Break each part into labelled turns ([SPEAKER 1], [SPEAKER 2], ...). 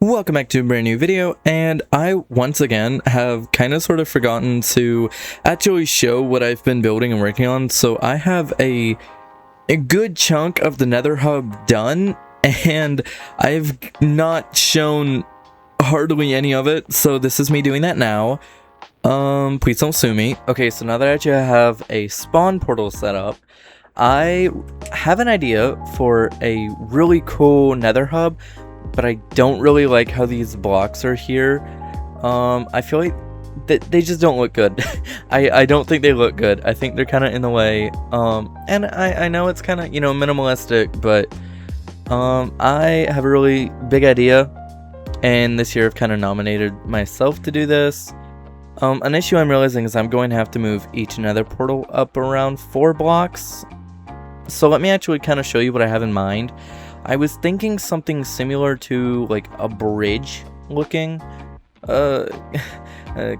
[SPEAKER 1] Welcome back to a brand new video, and I once again have kind of sort of forgotten to actually show what I've been building and working on. So I have a good chunk of the Nether Hub done, and I've not shown hardly any of it, so this is me doing that now. Please don't sue me. Okay, so now that I actually have a spawn portal set up, I have an idea for a really cool Nether Hub, but I don't really like how these blocks are here. I feel like they just don't look good. I don't think they look good. I think they're kind of in the way. And I know it's kind of, you know, minimalistic, but I have a really big idea, and this year I've kind of nominated myself to do this. An issue I'm realizing is I'm going to have to move each Nether portal up around 4 blocks. So let me actually kind of show you what I have in mind. I was thinking something similar to like a bridge looking, kind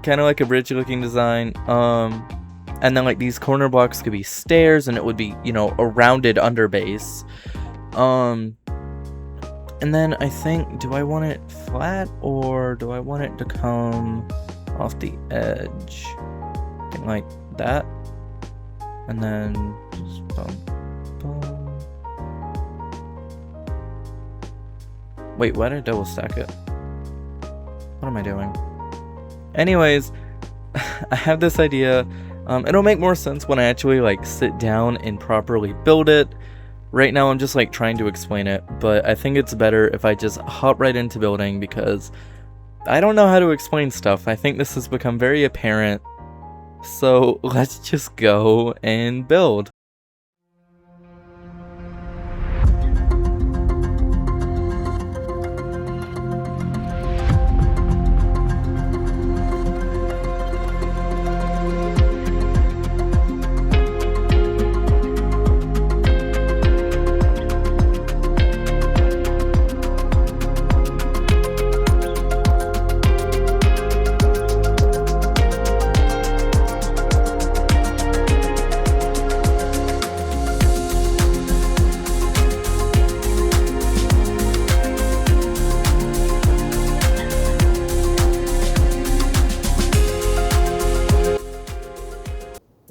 [SPEAKER 1] of like a bridge looking design. And then like these corner blocks could be stairs, and it would be, you know, a rounded underbase. And then I think, do I want it flat or do I want it to come off the edge? Something like that. And then just boom, boom. Wait, why did I double stack it? What am I doing? Anyways, I have this idea. It'll make more sense when I actually like sit down and properly build it. Right now I'm just like trying to explain it, but I think it's better if I just hop right into building because I don't know how to explain stuff. I think this has become very apparent. So let's just go and build.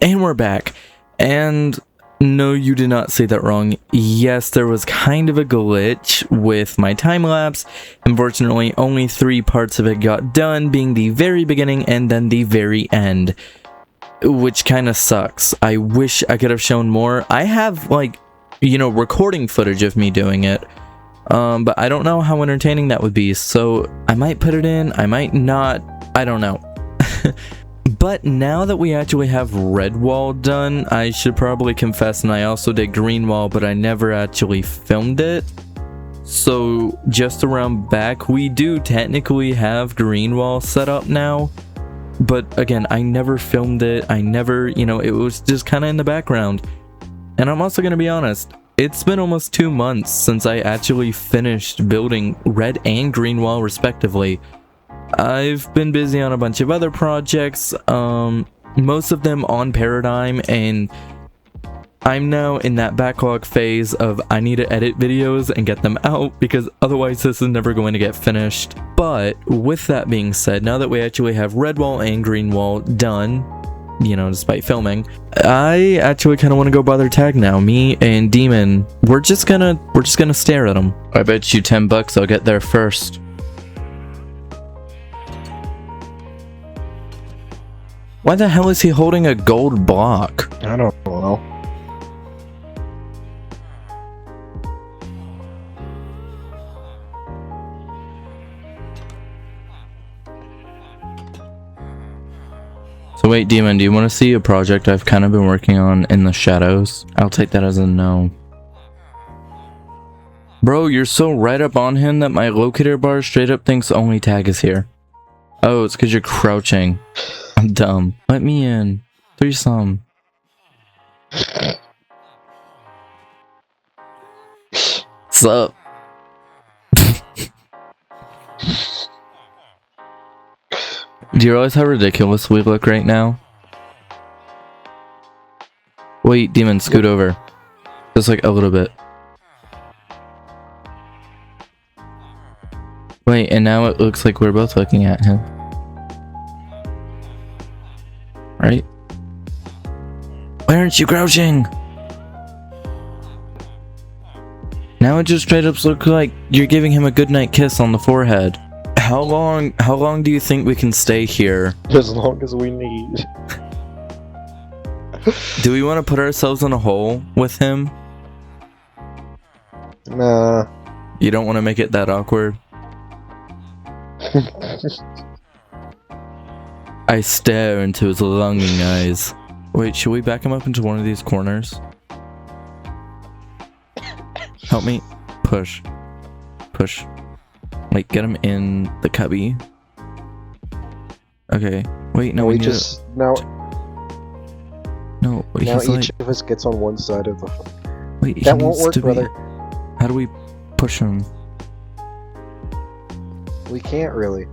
[SPEAKER 1] And we're back. And no, you did not say that wrong. Yes, there was kind of a glitch with my time lapse. Unfortunately, only 3 parts of it got done, being the very beginning and then the very end, which kind of sucks. I wish I could have shown more. I have, like, you know, recording footage of me doing it, but I don't know how entertaining that would be, so I might put it in, I might not, I don't know. But now that we actually have red wall done, I should probably confess, and I also did green wall, but I never actually filmed it. So just around back, we do technically have green wall set up now. But again, I never filmed it. I never, you know, it was just kind of in the background. And I'm also going to be honest, it's been almost 2 months since I actually finished building red and green wall respectively. I've been busy on a bunch of other projects, most of them on Paradigm, and I'm now in that backlog phase of I need to edit videos and get them out because otherwise this is never going to get finished. But with that being said, now that we actually have red wall and green wall done, you know, despite filming, I actually kind of want to go bother tag now. Me and Demon, we're just gonna stare at them. I bet you $10 I'll get there first. Why the hell is he holding a gold block?
[SPEAKER 2] I don't know.
[SPEAKER 1] So wait, Demon, do you want to see a project I've kind of been working on in the shadows? I'll take that as a no. Bro, you're so right up on him that my locator bar straight up thinks only tag is here. Oh, it's because you're crouching. I'm dumb. Let me in. Threesome. What's up? Do you realize how ridiculous we look right now? Wait, Demon, scoot over. Just like a little bit. Wait, and now it looks like we're both looking at him. Right? Why aren't you crouching? Now it just straight up looks like you're giving him a goodnight kiss on the forehead. How long do you think we can stay here?
[SPEAKER 2] As long as we need.
[SPEAKER 1] Do we want to put ourselves in a hole with him?
[SPEAKER 2] Nah.
[SPEAKER 1] You don't want to make it that awkward? I stare into his longing eyes. Wait, should we back him up into one of these corners? Help me. Push. Push. Like, get him in the cubby. Okay. Wait, no, we
[SPEAKER 2] just now.
[SPEAKER 1] No,
[SPEAKER 2] Now
[SPEAKER 1] he's
[SPEAKER 2] each
[SPEAKER 1] like...
[SPEAKER 2] of us gets on one side of the.
[SPEAKER 1] Wait,
[SPEAKER 2] that
[SPEAKER 1] he
[SPEAKER 2] won't
[SPEAKER 1] needs
[SPEAKER 2] work,
[SPEAKER 1] to
[SPEAKER 2] brother.
[SPEAKER 1] How do we push him?
[SPEAKER 2] We can't really,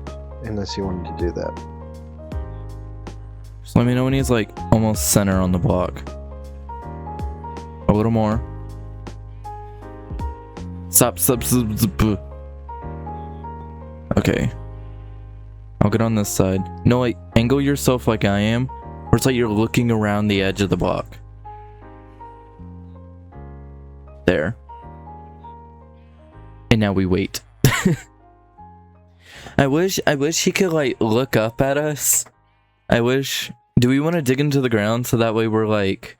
[SPEAKER 2] unless you wanted to do that.
[SPEAKER 1] Just let me know when he's like almost center on the block. A little more. Stop. Okay. I'll get on this side. No, like, angle yourself like I am, where it's like you're looking around the edge of the block. There. And now we wait. I wish he could like look up at us. Do we want to dig into the ground so that way we're like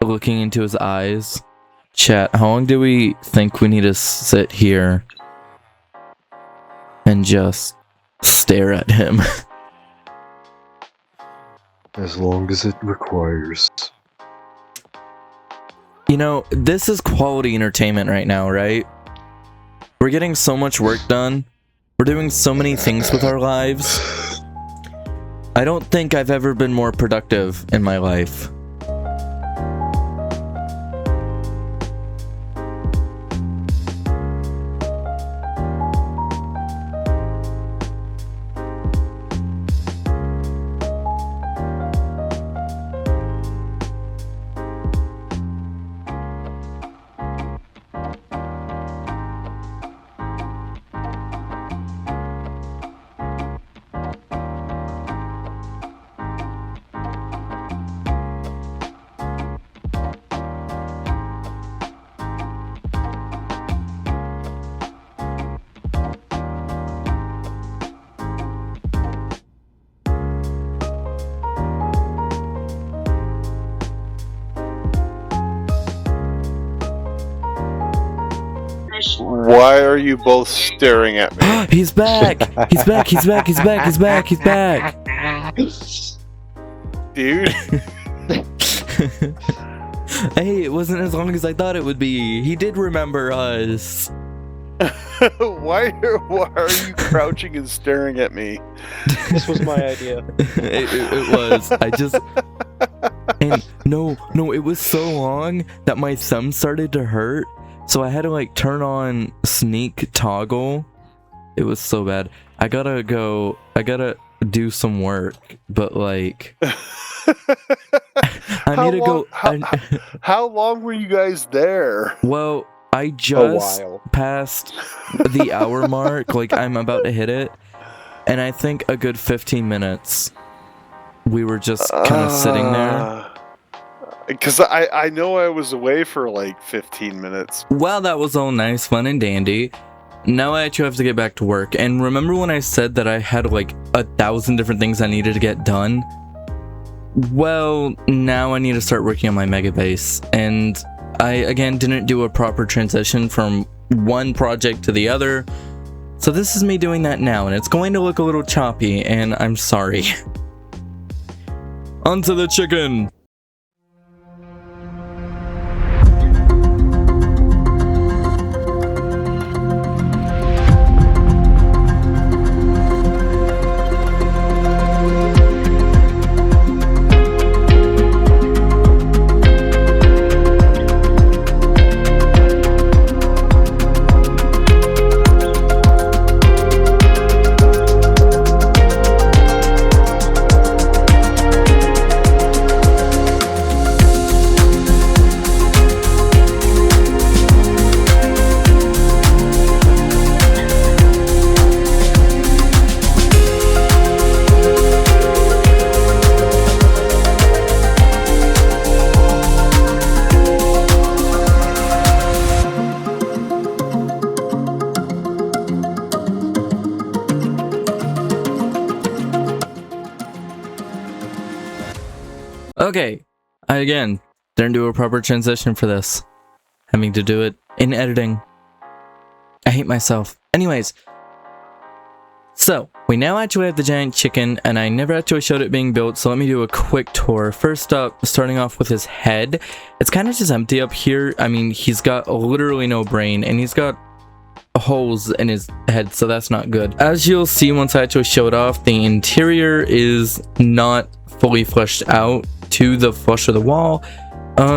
[SPEAKER 1] looking into his eyes? Chat, how long do we think we need to sit here and just stare at him?
[SPEAKER 2] As long as it requires.
[SPEAKER 1] You know, this is quality entertainment right now, right? We're getting so much work done. We're doing so many things with our lives. I don't think I've ever been more productive in my life.
[SPEAKER 3] Why are you both staring at me?
[SPEAKER 1] He's back! He's back! He's back! He's back! He's back! He's back!
[SPEAKER 3] Dude.
[SPEAKER 1] Hey, it wasn't as long as I thought it would be. He did remember us.
[SPEAKER 3] Why are you crouching and staring at me?
[SPEAKER 2] This was my idea.
[SPEAKER 1] It was. I just... And no, it was so long that my thumb started to hurt. So I had to like turn on sneak toggle. It was so bad. I gotta do some work, but like I need to go.
[SPEAKER 3] How long were you guys there?
[SPEAKER 1] Well, I just passed the hour mark. Like I'm about to hit it, and I think a good 15 minutes. We were just kind of sitting there.
[SPEAKER 3] Because I know I was away for like 15 minutes.
[SPEAKER 1] Well, that was all nice, fun, and dandy. Now I actually have to get back to work. And remember when I said that I had like 1,000 different things I needed to get done? Well, now I need to start working on my mega base. And I, again, didn't do a proper transition from one project to the other. So this is me doing that now, and it's going to look a little choppy, and I'm sorry. Onto the chicken! Okay, I again didn't do a proper transition for this. Having to do it in editing. I hate myself. Anyways, so we now actually have the giant chicken, and I never actually showed it being built, so let me do a quick tour. First up, starting off with his head. It's kind of just empty up here. I mean, he's got literally no brain, and he's got holes in his head, so that's not good. As you'll see once I actually show it off, the interior is not fully fleshed out to the flush of the wall,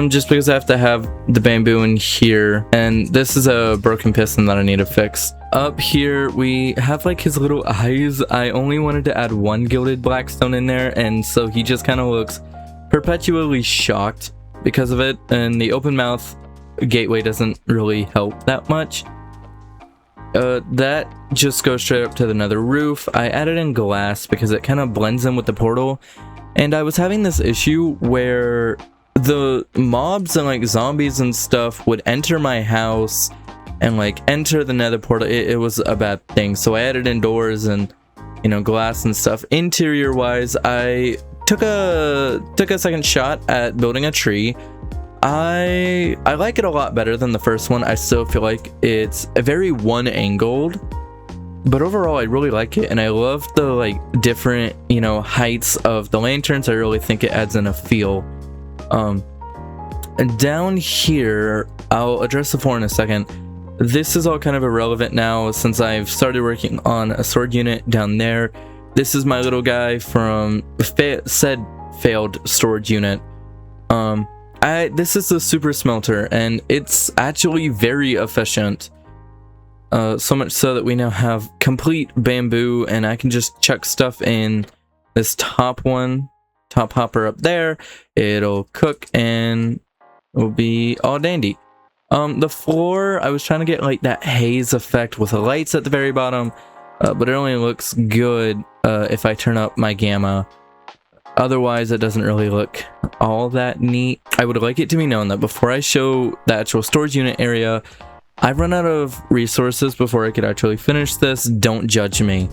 [SPEAKER 1] just because I have to have the bamboo in here, and this is a broken piston that I need to fix. Up here we have like his little eyes. I only wanted to add one gilded blackstone in there, and so he just kind of looks perpetually shocked because of it, and the open mouth gateway doesn't really help that much. That just goes straight up to the nether roof. I added in glass because it kind of blends in with the portal, and I was having this issue where the mobs and like zombies and stuff would enter my house and like enter the nether portal. It was a bad thing, so I added in doors and, you know, glass and stuff. Interior wise, I took a second shot at building a tree. I like it a lot better than the first one. I still feel like it's a very one-angled, but overall I really like it, and I love the like different, you know, heights of the lanterns. I really think it adds in a feel. And down here, I'll address the floor in a second. This is all kind of irrelevant now since I've started working on a sword unit down there. This is my little guy from said failed storage unit. This is the super smelter, and it's actually very efficient. So much so that we now have complete bamboo, and I can just chuck stuff in this top hopper up there. It'll cook and it'll be all dandy. The floor, I was trying to get like that haze effect with the lights at the very bottom, but it only looks good if I turn up my gamma. Otherwise, it doesn't really look all that neat. I would like it to be known that before I show the actual storage unit area, I've run out of resources before I could actually finish this. Don't judge me.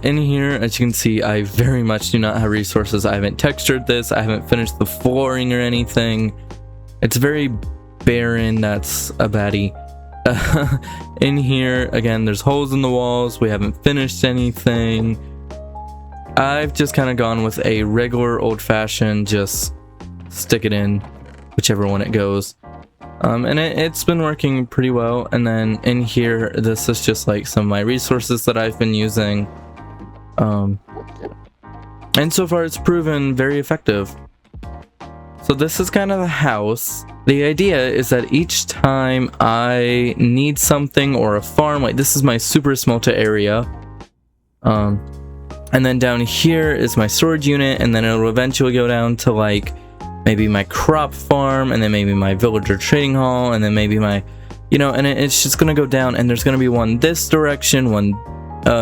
[SPEAKER 1] In here, as you can see, I very much do not have resources. I haven't textured this. I haven't finished the flooring or anything. It's very barren. That's a baddie. In here, again, there's holes in the walls. We haven't finished anything. I've just kind of gone with a regular old-fashioned, just stick it in whichever one it goes. And it's been working pretty well. And then in here, this is just like some of my resources that I've been using. And so far it's proven very effective. So this is kind of the house. The idea is that each time I need something or a farm, like this is my super smelter area. And then down here is my storage unit, and then it'll eventually go down to like maybe my crop farm, and then maybe my villager trading hall, and then maybe my, you know, and it's just gonna go down, and there's gonna be one this direction, one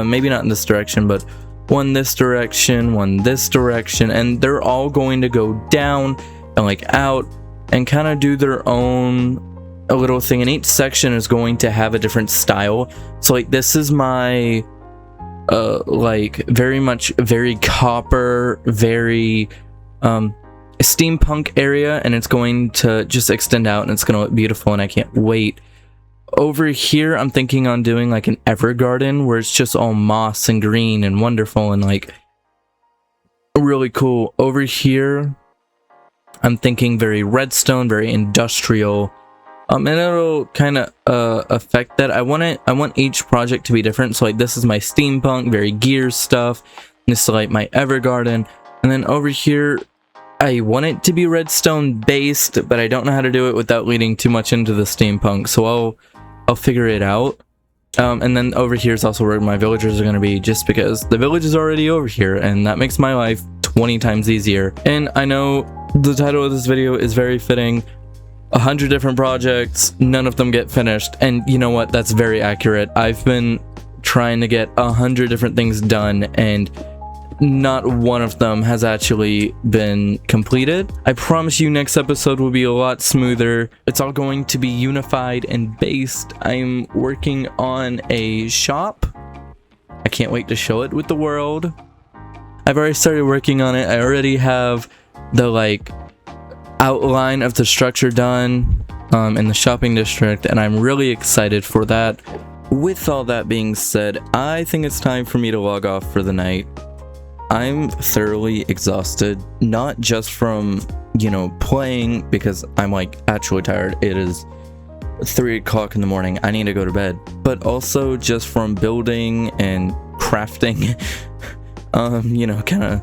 [SPEAKER 1] maybe not in this direction, but one this direction, one this direction, and they're all going to go down and like out and kind of do their own a little thing, and each section is going to have a different style. So like this is my like very copper, very steampunk area, and it's going to just extend out and it's gonna look beautiful, and I can't wait. Over here I'm thinking on doing like an Evergarden where it's just all moss and green and wonderful and like really cool. Over here I'm thinking very redstone, very industrial, and it'll kind of affect that. I want each project to be different. So like this is my steampunk, very gears stuff. This is like my Evergarden, and then over here I want it to be redstone based, but I don't know how to do it without leading too much into the steampunk. So I'll figure it out. And then over here is also where my villagers are going to be, just because the village is already over here, and that makes my life 20 times easier. And I know the title of this video is very fitting. 100 different projects, none of them get finished, and you know what, that's very accurate. I've been trying to get 100 different things done, and not one of them has actually been completed. I promise you next episode will be a lot smoother. It's all going to be unified and based. I'm working on a shop. I can't wait to show it with the world. I've already started working on it. I already have the like outline of the structure done in the shopping district, and I'm really excited for that. With all that being said, I think it's time for me to log off for the night. I'm thoroughly exhausted, not just from, you know, playing, because I'm like actually tired. It is 3 o'clock in the morning. I need to go to bed, but also just from building and crafting. You know, kind of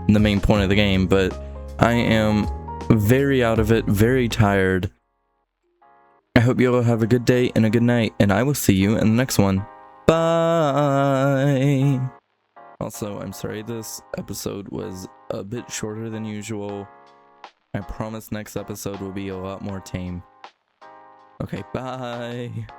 [SPEAKER 1] the main point of the game, but I am very out of it, very tired. I hope you all have a good day and a good night, and I will see you in the next one. Bye! Also, I'm sorry this episode was a bit shorter than usual. I promise next episode will be a lot more tame. Okay, bye!